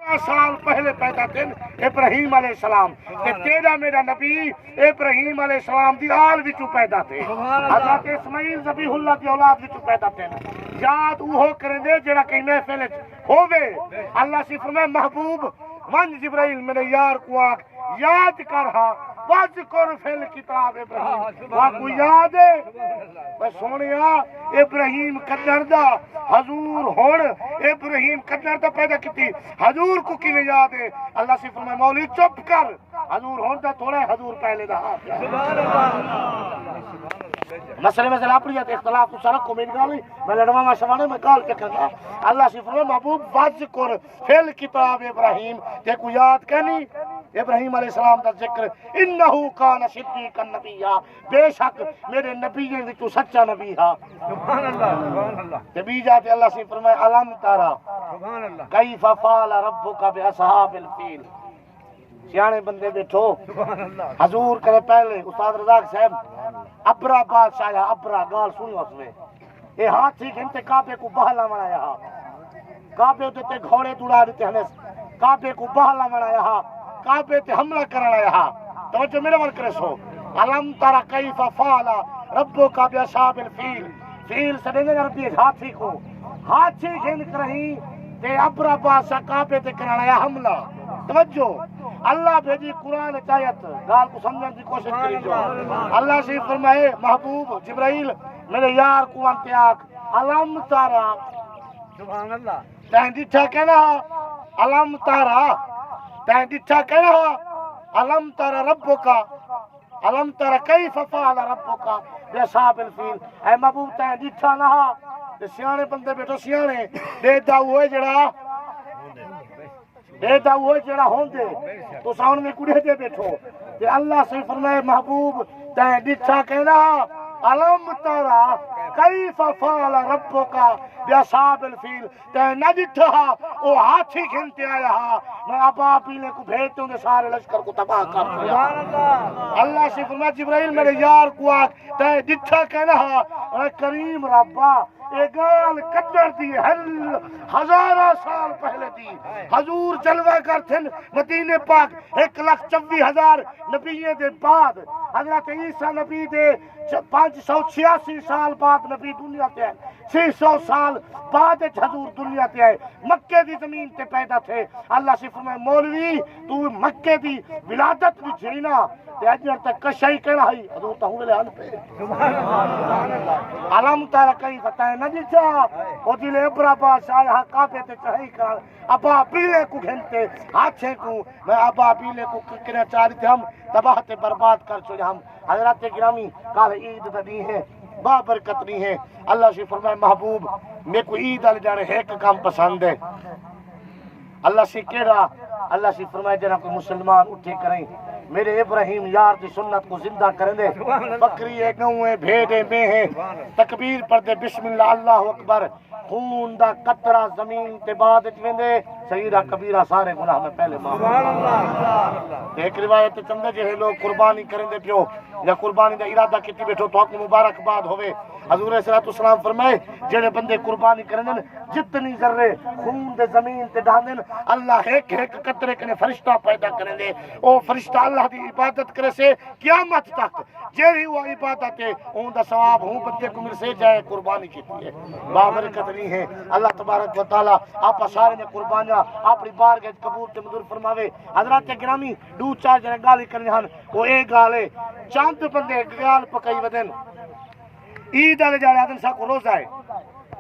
سال پہلے پیدا تھے ابراہیم علیہ السلام تے تیرا میرا نبی ابراہیم علیہ السلام دی آل وچوں پیدا تھے حضرت اسماعیل ذبیح اللہ دی اولاد وچوں پیدا تھے یاد اوہو کریں دے جڑا کہیں محفل ہووے اللہ سے فرمائے محبوب من جبرائیل میرے یار کو آگ یاد کرہا وَذْكُرْ فِي الْكِتَابِ ابراہیم واقعو یاد ہے بس سونیا ابراہیم کدر دا حضور ہون ابراہیم کدر دا پیدا کیتی حضور کو کیویں یاد ہے اللہ سے فرمائے مولی چپ کر حضور ہون دا تھوڑا ہے حضور پہلے دا سبحان اللہ مسئلہ اپنی اختلاف کو سارا کو میری گالی میں لڑوا میں سوانے میں گال کے کرنا اللہ سے فرمائے محبوب وَذْكُرْ فِي الْكِتَابِ ابراہیم تے کو یاد کہنی ابراہیم علیہ السلام دا ذکر انہو کان صدیقا نبیّا بے شک میرے نبی ہیں تو سچا نبی ہے سبحان اللہ نبی جاتے اللہ سے فرمائے علم تارا سبحان اللہ کیف فعل ربک باصحاب الفیل سیانے بندے بیٹھو حضور کرے پہلے استاد رزاق صاحب ابرا بادشاہ ابرا گال سنو اس میں اے ہاتھی گھنٹے کعبے کو بہلا بنایا کعبے تے گھوڑے دوڑا دیتے ہیں کعبے کو بہلا بنایا کعبے تے حملہ کرنا ہے توجہ میرے ور کرے سو علم ترى کیف فعل ربک باصحاب الفیل فیل سے دے ربی ہاتھی کو ہاتھی گھن کرہی تے ابرا بادشاہ کعبے تے کرنا ہے حملہ توجہ اللہ بھیجی قرآن چاہیت گال کو سمجھنے کی کوشش کری جو اللہ سے فرمائے محبوب جبرائیل میرے یار کو انتے آکھ علم تارا سبحان اللہ تین ڈٹھا کہنا علم تارا تین ڈٹھا کہنا علم تارا ربکا علم تارا کیف فعل ربکا باصحاب الفیل اے محبوب تین ڈٹھا نہ سیانے بندے بیٹھو سیانے دے دا ہوئے جڑا دے دا ہوئے جڑا ہون دے تو ساؤن میں کڑے دے بیٹھو کہ اللہ سے فرمائے محبوب تین ڈٹھا کہنا علم تارا کیف فعل ربکا باصحاب الفیل تین نہ ڈٹھا او ہاتھی گھنتے آیا میں ابا پیلے کو بھیجتے ہوں سارے لشکر کو تباہ کر دیا اللہ سے فرمائے جبرائیل میرے یار کو آگ تین ڈٹھا کہنا اے کریم ربا اے گال قدر دی ہزارہ سال پہلے دی حضور جلوہ کرتے مدینے پاک 1,24,000 نبیوں دے بعد حضرت عیسیٰ نبی دے 586 سال بعد نبی دنیا تے آئے 600 سال بعد حضور دنیا تے آئے مکے دی زمین تے پیدا تھے اللہ سے فرمائے مولوی تو مکے دی ولادت بھی چھینا تے اجر تک کشائی کہنا ہے حضور تا ہوئے لے پہ علم تارا کئی فتائے نہ جیچا او دلے ابرا بادشاہ یہاں کعبے تے چڑھائی کر ابا پیلے کو گھنتے ہاتھے کو میں ابا پیلے کو کرنا چاہ رہے تھے ہم تباہ تے برباد کر چھوڑے ہم حضرات گرامی کال عید دی ہے بابرکت نہیں ہے اللہ سے فرمائے محبوب میں کو عید آلے جانے ایک کام پسند ہے اللہ سے کہہ اللہ سے فرمائے جنا کوئی مسلمان اٹھے کریں میرے ابراہیم یار دی سنت کو زندہ کریں دے بکری ہے گاؤں ہے بھیڑے میں ہے تکبیر پڑھ دے بسم اللہ اللہ اکبر خون دا قطرہ زمین تے بعد ویندے صغیرہ کبیرہ سارے گناہ میں پہلے معاف ایک روایت چندے جہے لوگ قربانی کریں دے پیو یا قربانی دا ارادہ کیتی بیٹھو تو آپ کو مبارکباد ہوئے حضور صلی اللہ علیہ وسلم فرمائے جڑے بندے قربانی کریں دے جتنی ذرے خون دے زمین تے ڈال دے اللہ ایک ایک قطرے کنے فرشتہ پیدا کریں دے او فرشتہ اللہ دی عبادت کرے سے قیامت تک جیڑی وہ عبادت ہے اون دا ثواب ہوں بندے کو مل سے جائے قربانی کیتی ہے بابرکت نہیں ہے اللہ تبارک و تعالی آپ سارے نے قربانیاں اپنی بارگاہ قبول تے منظور فرماوے حضرات گرامی دو چار جنے گالی کرنے ہن وہ ایک گال ہے چاند بندے گال پکائی ودن عید والے جانے آدن سا کو روزہ ہے